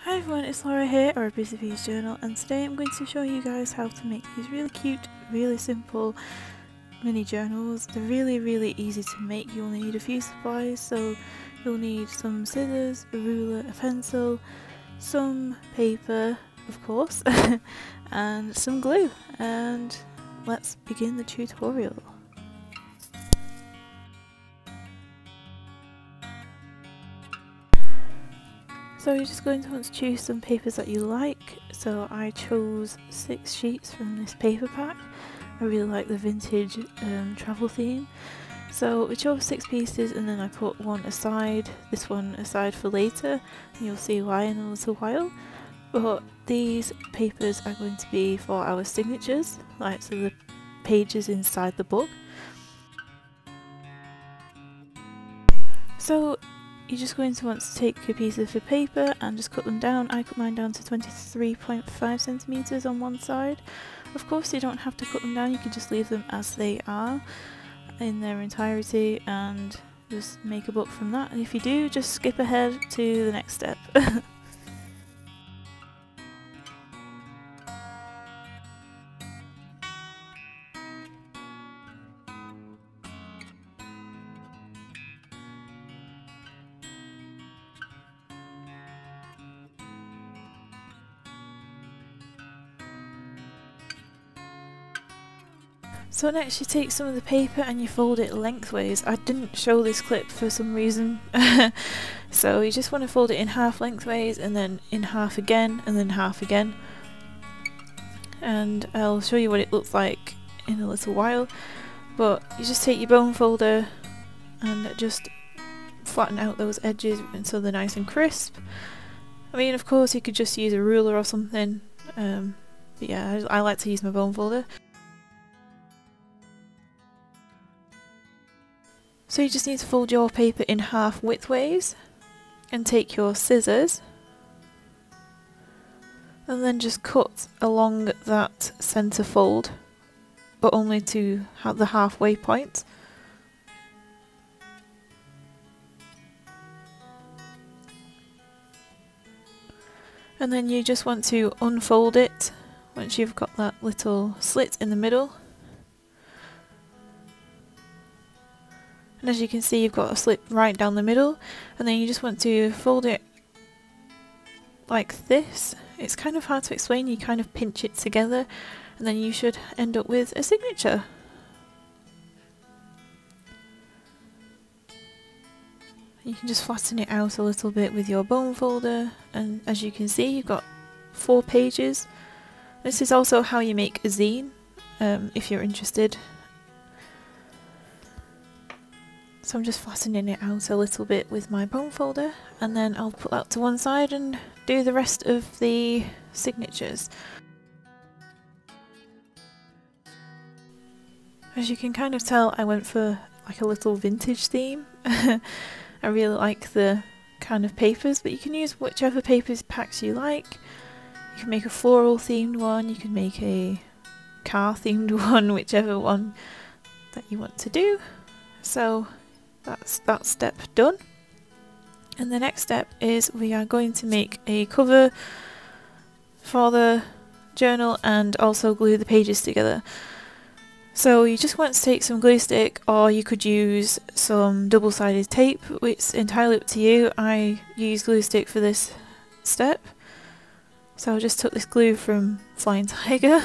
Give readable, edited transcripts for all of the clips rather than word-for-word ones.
Hi everyone, it's Laura here, or a Busy Bees Journal, and today I'm going to show you guys how to make these really cute, really simple mini journals. They're really easy to make. You'll need a few supplies, so you'll need some scissors, a ruler, a pencil, some paper, of course, and some glue. And let's begin the tutorial. So you're just going to want to choose some papers that you like. So I chose 6 sheets from this paper pack. I really like the vintage travel theme. So we chose 6 pieces and then I put one aside, this one aside for later, and you'll see why in a little while. But these papers are going to be for our signatures, like so the pages inside the book. So you're just going to want to take a piece of the paper and just cut them down. I cut mine down to 23.5 centimeters on one side. Of course you don't have to cut them down, you can just leave them as they are in their entirety and just make a book from that. And if you do, just skip ahead to the next step. So next you take some of the paper and you fold it lengthways. I didn't show this clip for some reason. So you just want to fold it in half lengthways and then in half again and then half again. And I'll show you what it looks like in a little while. But you just take your bone folder and just flatten out those edges until they're nice and crisp. I mean, of course you could just use a ruler or something. But yeah, I like to use my bone folder. So you just need to fold your paper in half widthways and take your scissors and then just cut along that centre fold, but only to the halfway point. And then you just want to unfold it once you've got that little slit in the middle. And as you can see, you've got a slit right down the middle, and then you just want to fold it like this. It's kind of hard to explain, you kind of pinch it together and then you should end up with a signature. You can just flatten it out a little bit with your bone folder, and as you can see you've got 4 pages. This is also how you make a zine, if you're interested. So I'm just flattening it out a little bit with my bone folder, and then I'll put that to one side and do the rest of the signatures. As you can kind of tell, I went for like a little vintage theme. I really like the kind of papers, but you can use whichever papers packs you like. You can make a floral themed one, you can make a car themed one, whichever one that you want to do. So that's that step done. And the next step is we are going to make a cover for the journal and also glue the pages together. So you just want to take some glue stick, or you could use some double-sided tape. It's entirely up to you. I use glue stick for this step. So I just took this glue from Flying Tiger.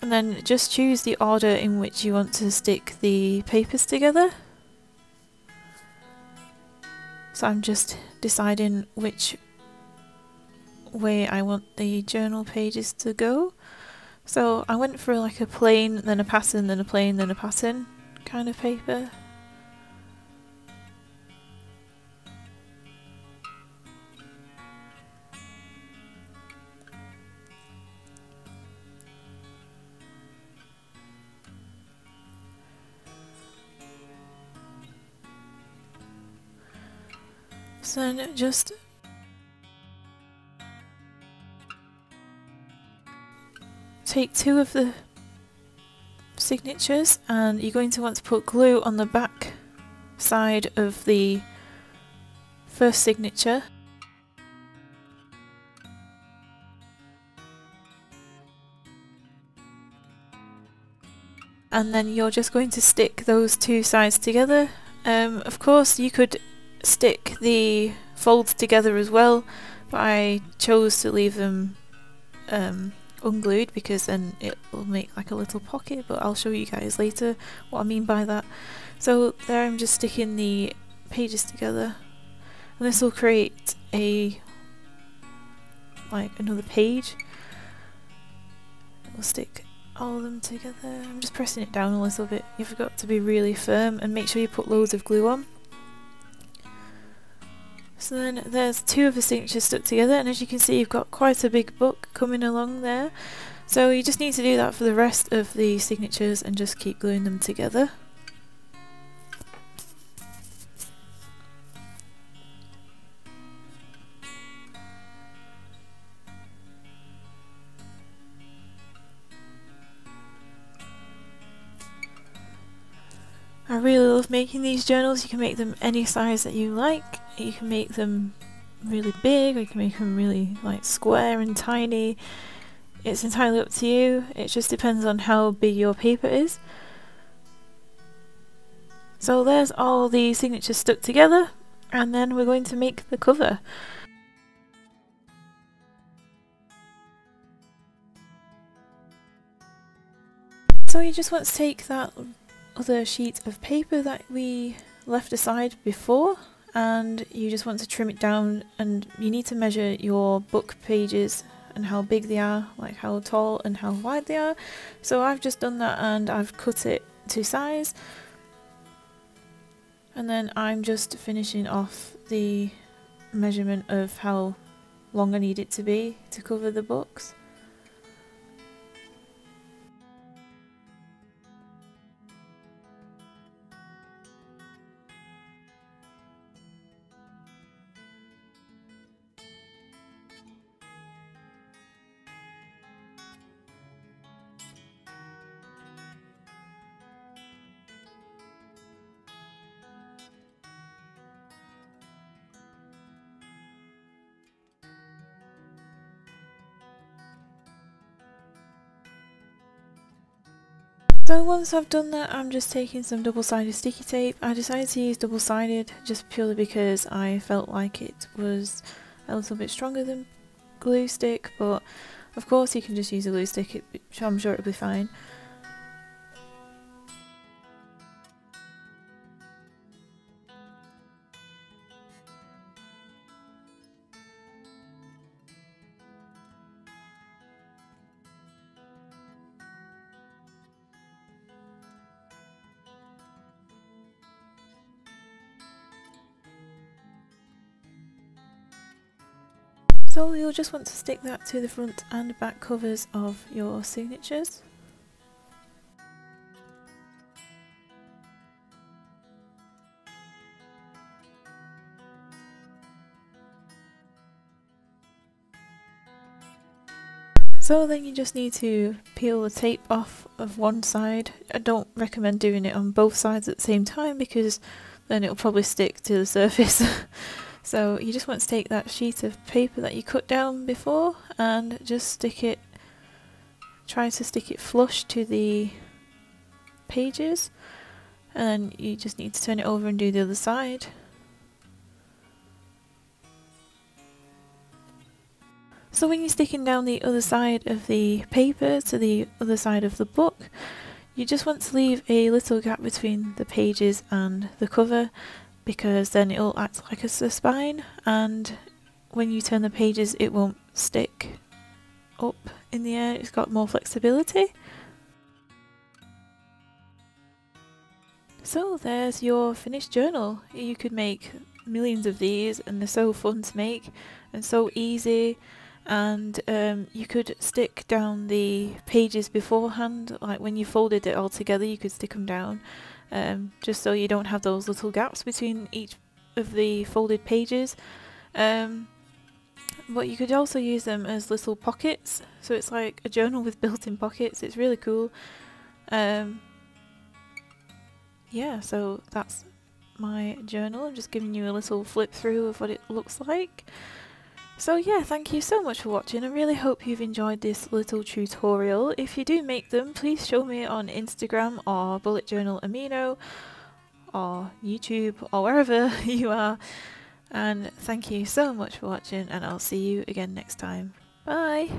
And then just choose the order in which you want to stick the papers together. So I'm just deciding which way I want the journal pages to go. So I went for like a plain, then a pattern, then a plain, then a pattern kind of paper. So then just take 2 of the signatures and you're going to want to put glue on the back side of the first signature. and then you're just going to stick those two sides together. Of course you could stick the folds together as well, but I chose to leave them unglued because then it will make like a little pocket, but I'll show you guys later what I mean by that. So there I'm just sticking the pages together, and this will create another page. We'll stick all of them together. I'm just pressing it down a little bit. You've got to be really firm and make sure you put loads of glue on. So then there's two of the signatures stuck together, and as you can see you've got quite a big book coming along there. So you just need to do that for the rest of the signatures and just keep gluing them together. I really love making these journals. You can make them any size that you like. You can make them really big, or you can make them really like square and tiny. It's entirely up to you. It just depends on how big your paper is. So there's all the signatures stuck together, and then we're going to make the cover. So you just want to take that other sheet of paper that we left aside before, and you just want to trim it down, and you need to measure your book pages and how big they are, like how tall and how wide they are. So I've just done that and I've cut it to size, and then I'm just finishing off the measurement of how long I need it to be to cover the books. So once I've done that, I'm just taking some double-sided sticky tape. I decided to use double-sided just purely because I felt like it was a little bit stronger than glue stick, but of course you can just use a glue stick, I'm sure it'll be fine. So you'll just want to stick that to the front and back covers of your signatures. So then you just need to peel the tape off of one side. I don't recommend doing it on both sides at the same time because then it'll probably stick to the surface. So you just want to take that sheet of paper that you cut down before and just stick it, try to stick it flush to the pages, and then you just need to turn it over and do the other side. So when you're sticking down the other side of the paper to the other side of the book, you just want to leave a little gap between the pages and the cover, because then it'll act like a spine, and when you turn the pages it won't stick up in the air, it's got more flexibility. So there's your finished journal. You could make millions of these and they're so fun to make and so easy, and you could stick down the pages beforehand, like when you folded it all together you could stick them down. Just so you don't have those little gaps between each of the folded pages. But you could also use them as little pockets, so it's like a journal with built-in pockets. It's really cool. Yeah, so that's my journal. I'm just giving you a little flip through of what it looks like. So yeah, thank you so much for watching. I really hope you've enjoyed this little tutorial. If you do make them, please show me on Instagram or Bullet Journal Amino or YouTube or wherever you are. And thank you so much for watching, and I'll see you again next time. Bye!